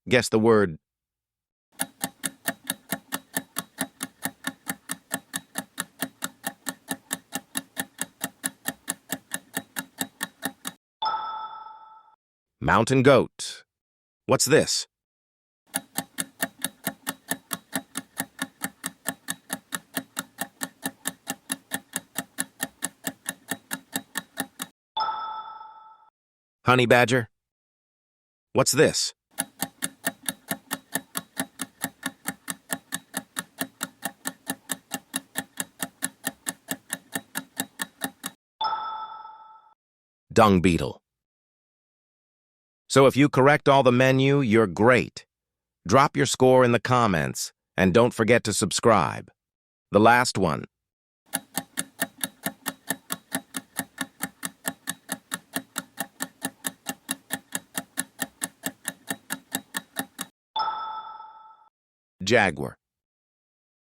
Guess the word. Mountain goat. What's this? Honey badger. What's this? Dung beetle. So if you correct all the menu, you're great. Drop your score in the comments, and don't forget to subscribe. The last one. Jaguar.